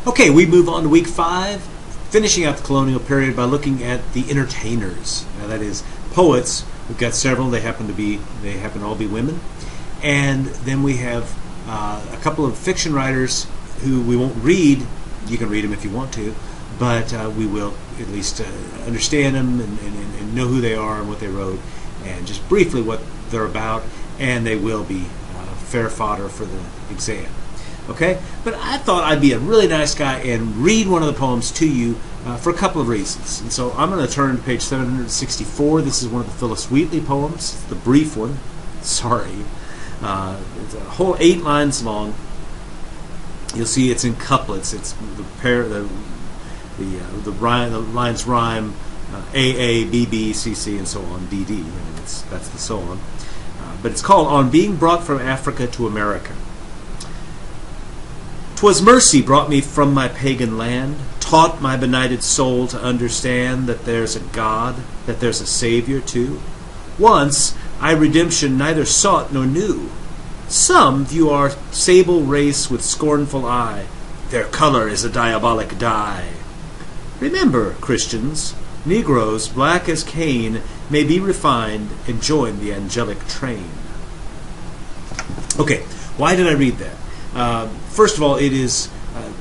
Okay, we move on to week 5, finishing out the colonial period by looking at the entertainers. Now, that is poets. We've got several. They happen to all be women. And then we have a couple of fiction writers who we won't read. You can read them if you want to, but we will at least understand them and know who they are and what they wrote, and just briefly what they're about, and they will be fair fodder for the exam. Okay? But I thought I'd be a really nice guy and read one of the poems to you for a couple of reasons. And so I'm going to turn to page 764. This is one of the Phillis Wheatley poems. It's the brief one. Sorry. It's a whole 8 lines long. You'll see it's in couplets. It's the lines rhyme A, A, B, B, C, C, and so on, D, D. I mean, that's the so on. But it's called On Being Brought from Africa to America. 'Twas mercy brought me from my pagan land, taught my benighted soul to understand that there's a God, that there's a Savior too. Once I redemption neither sought nor knew. Some view our sable race with scornful eye. Their color is a diabolic dye. Remember, Christians, Negroes black as Cain may be refined and join the angelic train. Okay, why did I read that? First of all, it is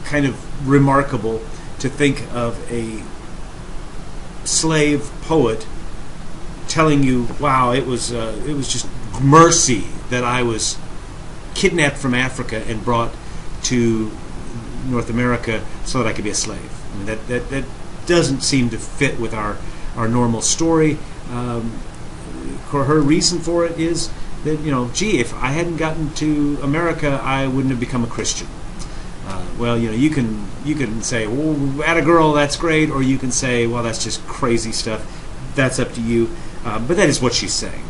kind of remarkable to think of a slave poet telling you, wow, it was just mercy that I was kidnapped from Africa and brought to North America so that I could be a slave. I mean, that doesn't seem to fit with our normal story. Her reason for it is that, gee, if I hadn't gotten to America, I wouldn't have become a Christian. Well, you can say, well, at a girl, that's great, or you can say, well, that's just crazy stuff. That's up to you. But that is what she's saying.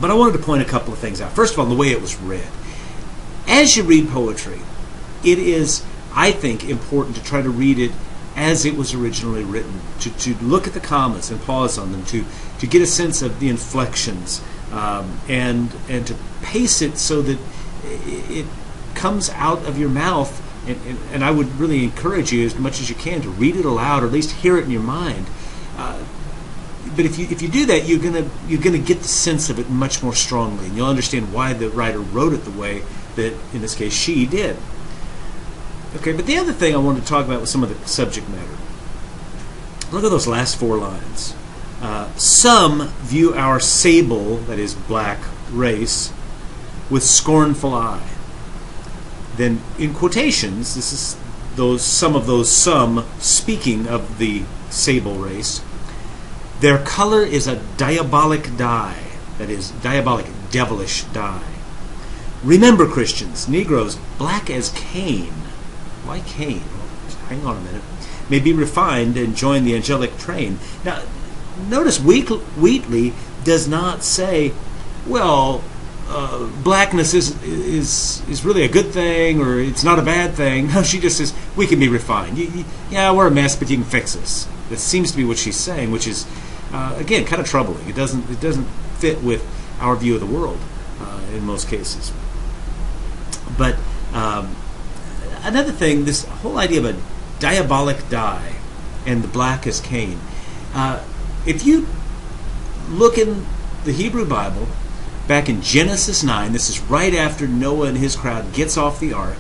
But I wanted to point a couple of things out. First of all, the way it was read. As you read poetry, it is, I think, important to try to read it as it was originally written, to look at the commas and pause on them, to get a sense of the inflections, and to pace it so that it comes out of your mouth. And I would really encourage you as much as you can to read it aloud, or at least hear it in your mind. But if you do that, you're gonna get the sense of it much more strongly, and you'll understand why the writer wrote it the way that, in this case, she did. Okay, but the other thing I wanted to talk about was some of the subject matter. Look at those last 4 lines. Some view our sable, that is black, race, with scornful eye. Then in quotations, this is some speaking of the sable race. Their color is a diabolic dye, that is, diabolic, devilish dye. Remember, Christians, Negroes, black as Cain. Why Cain? Hang on a minute. May be refined and join the angelic train. Now, notice Wheatley does not say, well, blackness is really a good thing, or it's not a bad thing. No, she just says, we can be refined. Yeah, we're a mess, but you can fix us. That seems to be what she's saying, which is, again, kind of troubling. It doesn't fit with our view of the world in most cases. But another thing, this whole idea of a diabolic dye and the black as Cain. If you look in the Hebrew Bible, back in Genesis 9, this is right after Noah and his crowd gets off the ark.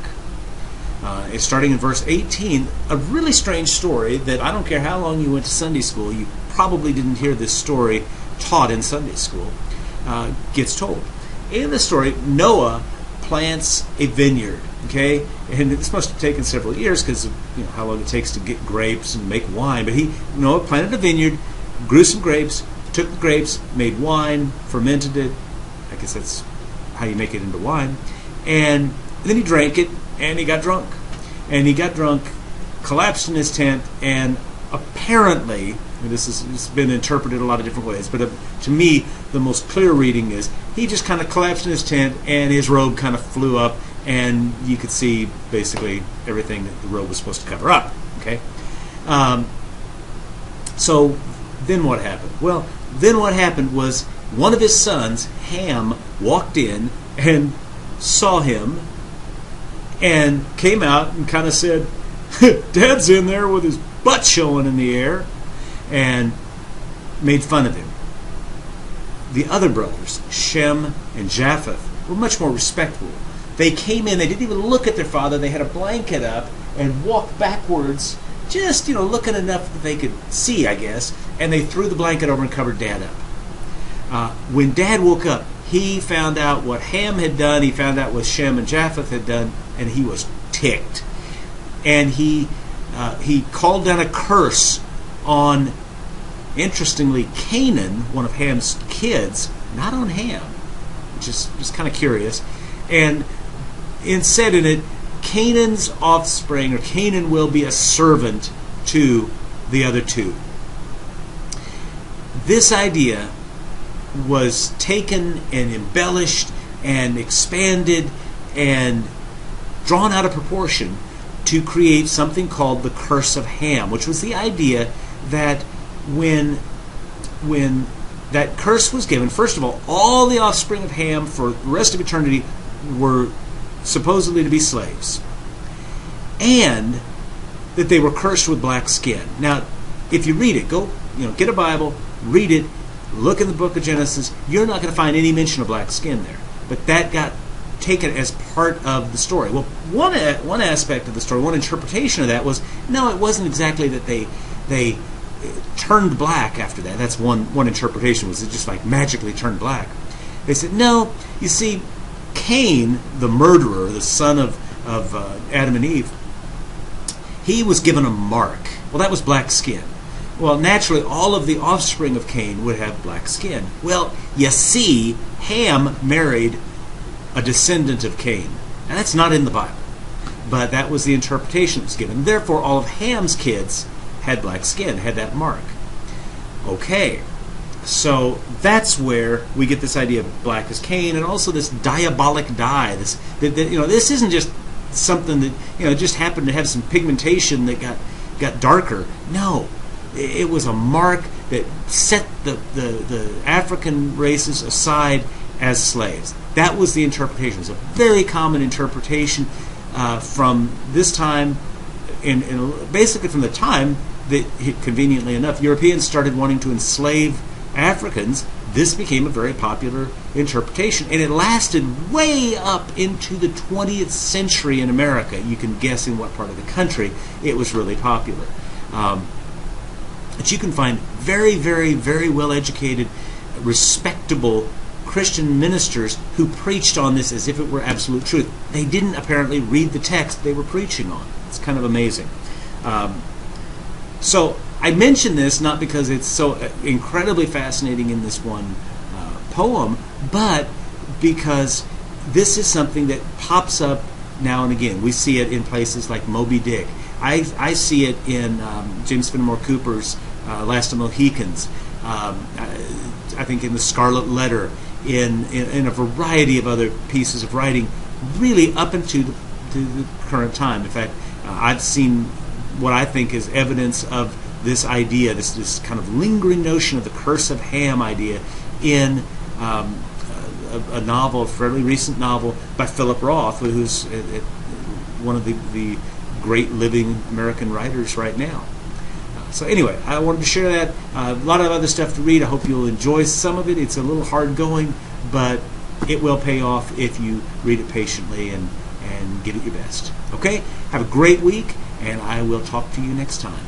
It's starting in verse 18, a really strange story that I don't care how long you went to Sunday school, you probably didn't hear this story taught in Sunday school, gets told. In the story, Noah plants a vineyard, okay? And this must have taken several years because of how long it takes to get grapes and make wine. But Noah planted a vineyard, grew some grapes, took the grapes, made wine, fermented it. I guess that's how you make it into wine. And then he drank it, and he got drunk. And he got drunk, collapsed in his tent, and apparently, and this has been interpreted a lot of different ways, but to me, the most clear reading is he just kind of collapsed in his tent, and his robe kind of flew up, and you could see basically everything that the robe was supposed to cover up. Okay? So then what happened? Well, then what happened was one of his sons, Ham, walked in and saw him and came out and kind of said, Dad's in there with his butt showing in the air, and made fun of him. The other brothers, Shem and Japheth, were much more respectful. They came in, they didn't even look at their father, they had a blanket up and walked backwards, just, looking enough that they could see, I guess, and they threw the blanket over and covered Dad up. When Dad woke up, he found out what Ham had done, he found out what Shem and Japheth had done, and he was ticked. And he called down a curse on, interestingly, Canaan, one of Ham's kids, not on Ham, which is just kind of curious, and said in it, Canaan's offspring, or Canaan, will be a servant to the other two. This idea was taken and embellished and expanded and drawn out of proportion to create something called the curse of Ham, which was the idea that when that curse was given, first of all the offspring of Ham for the rest of eternity were supposedly to be slaves, and that they were cursed with black skin. Now, if you read it, go get a Bible, read it, look in the book of Genesis, you're not going to find any mention of black skin there. But that got taken as part of the story. Well, one aspect of the story, one interpretation of that was, no, it wasn't exactly that they turned black after that. That's one interpretation, was it just like magically turned black. They said, no, you see, Cain, the murderer, the son of Adam and Eve, he was given a mark. Well, that was black skin. Well, naturally, all of the offspring of Cain would have black skin. Well, you see, Ham married a descendant of Cain. Now, that's not in the Bible, but that was the interpretation that was given. Therefore, all of Ham's kids had black skin, had that mark. Okay, so that's where we get this idea of black as Cain, and also this diabolic dye. This isn't just something that just happened to have some pigmentation that got darker. No, it was a mark that set the African races aside as slaves. That was the interpretation. It was a very common interpretation from this time, and basically from the time that, conveniently enough, Europeans started wanting to enslave Africans. This became a very popular interpretation, and it lasted way up into the 20th century in America. You can guess in what part of the country it was really popular. But you can find very, very, very well-educated, respectable Christian ministers who preached on this as if it were absolute truth. They didn't apparently read the text they were preaching on. It's kind of amazing. So I mention this not because it's so incredibly fascinating in this one poem, but because this is something that pops up now and again. We see it in places like Moby Dick. I see it in James Fenimore Cooper's Last of the Mohicans. I think in The Scarlet Letter, in a variety of other pieces of writing, really up into the current time. In fact, I've seen what I think is evidence of this idea, this kind of lingering notion of the curse of Ham idea in a novel, a fairly recent novel by Philip Roth, who's one of the great living American writers right now. So anyway, I wanted to share that. A lot of other stuff to read. I hope you'll enjoy some of it. It's a little hard going, but it will pay off if you read it patiently and give it your best. Okay? Have a great week, and I will talk to you next time.